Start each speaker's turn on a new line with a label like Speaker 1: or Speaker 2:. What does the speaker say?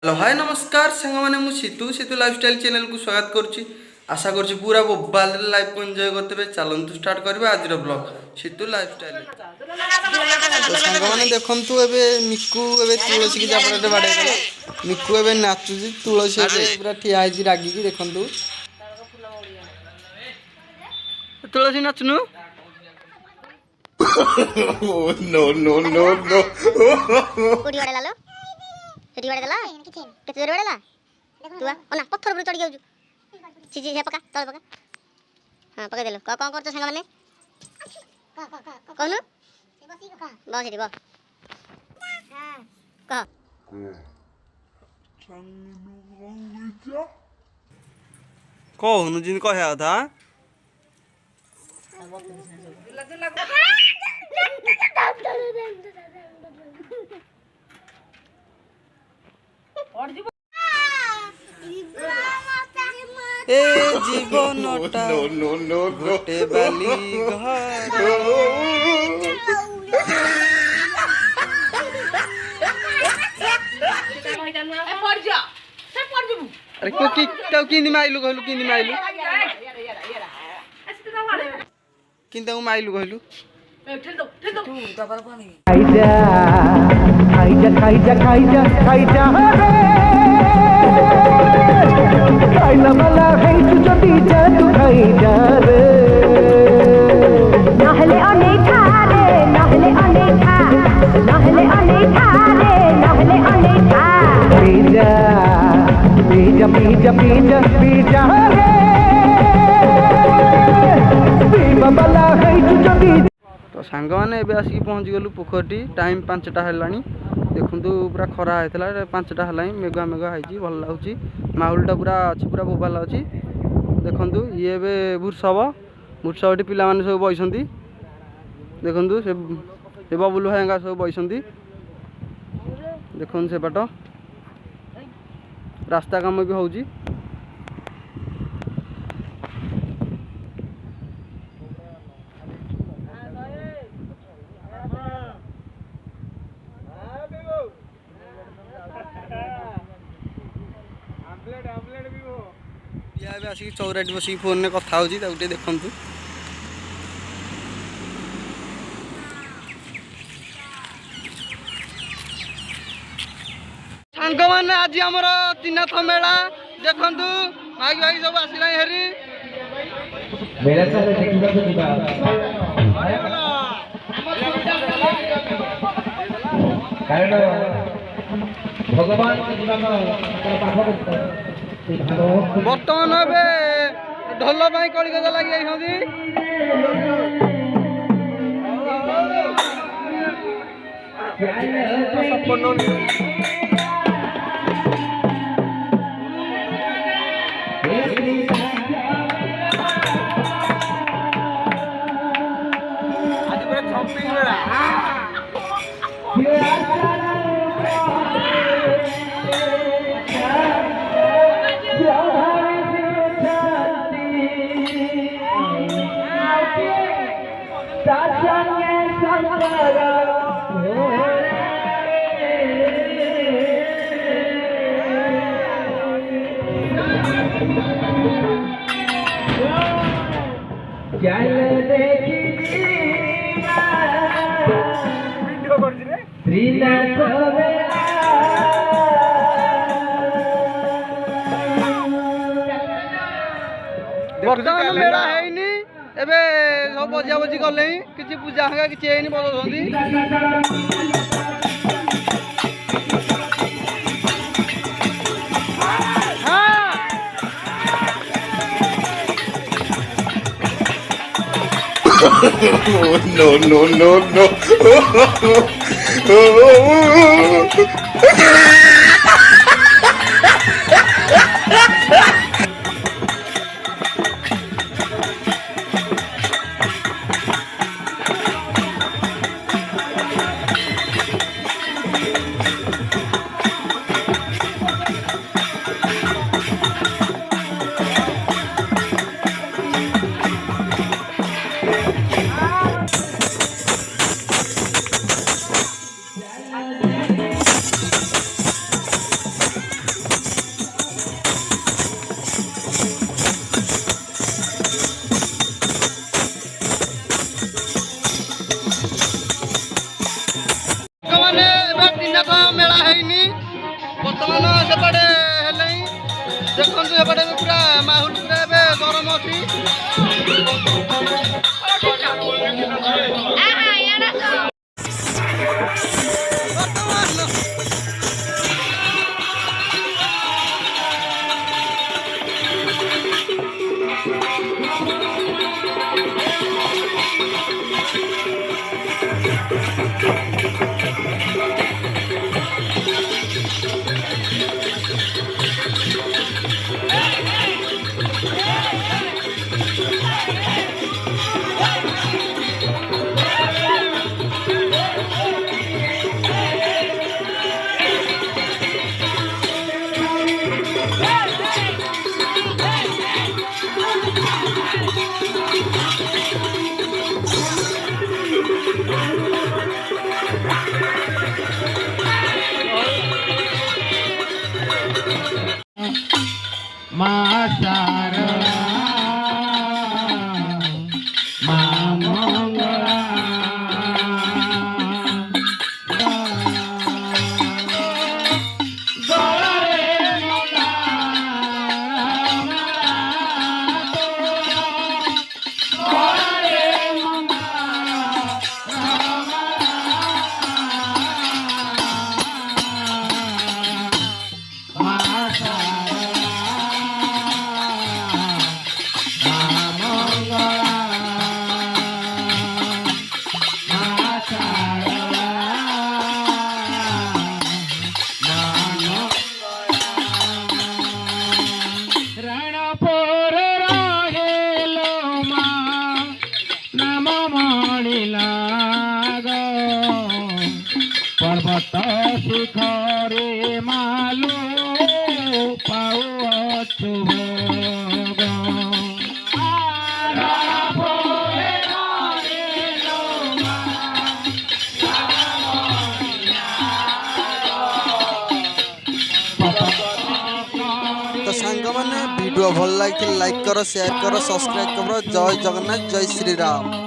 Speaker 1: Hello hi नमस्कार सांग मैंने मुझे सीतू लाइफस्टाइल चैनल को स्वागत करुच्ची आशा करुच्ची पूरा मोबाइल लाइफ को एंजॉय करते चलतु स्टार्ट करवा आज ब्लॉग सीतू लाइफस्टाइल। तो सांग मैंने देखु ए मिकू ए तुलसी की चापड़े बाड़े मिकू ए नाचुची तुलसी पूरा ठिया रागिकी देखु तुलसी नाचनु नो नो नो नो
Speaker 2: ସେଠି ବାଡେ ଦେଲା କେତେ ଜୋରେ ବାଡେଲା ତୁ ଅନା ପଥର ଉପରେ ଚଢି ଯାଉଛୁ ସିଜି ହେ ପକା ତଳେ ପକା ହଁ ପକେଇ ଦେଲୁ କଣ କରୁଛ ସାଙ୍ଗମାନେ କହୁନୁ ବସ ସେଠି ବସ କହ
Speaker 1: କହୁନୁ ଯେମିତି କହିବା କଥା ए जीवनटा गोटे बाली घर अरे को किंदी माइलु कहलु किंदी माइलु किंदा माइलु कहलु
Speaker 3: खाइला वाला है যদি জাদু খাইजा रे নহলে অনেক খারে নহলে অনেক খা নহলে অনেক খারে নহলে অনেক খা পিজা পিজা পিজা পিজा पिजा रे पीवा वाला है যদি
Speaker 1: तो सांग मैंने एबे आसिक पहुँची गलु पोखरटी टाइम 5टा हेलानी देखु पूरा खरा होता 5टा है मेघुआ मेघुआ है भल लगुच माहौलटा पूरा अच्छी पूरा बोबाल अच्छी देखु ये भूर्सवटी पिला सब बसती देखु से बबुल भाई सब बसती देखु से बाट रास्ता काम भी होची आसिक चौराटी बस फोन में कथा होती देखु सांग मैंने आज आमर त्रिनाथ मेला देखु माइक भाई सब आसला हेरी
Speaker 3: भगवान
Speaker 1: बर्तमान ए ढोल कलिकता लगी बर्तमान मेला है एबे सब बजा बजी गले किसी पूजा हाँ किसी बजाऊँ
Speaker 4: no no no no
Speaker 1: ସେପଟେ ହେଲେଣି ଦେଖନ୍ତୁ ଏପଟେ ପୁରା ମାହୁଲ ପୁରା ଏବେ ଗରମ ଅଛି।
Speaker 4: মা শারদা মা মঙ্গলা গলারে মঙ্গলা গলারে पर्वत शिखरे मालो पाओ
Speaker 1: तो सांग मैंने वीडियो भल लगे लाइक करो शेयर करो सब्सक्राइब करो। जय जगन्नाथ जय श्री राम।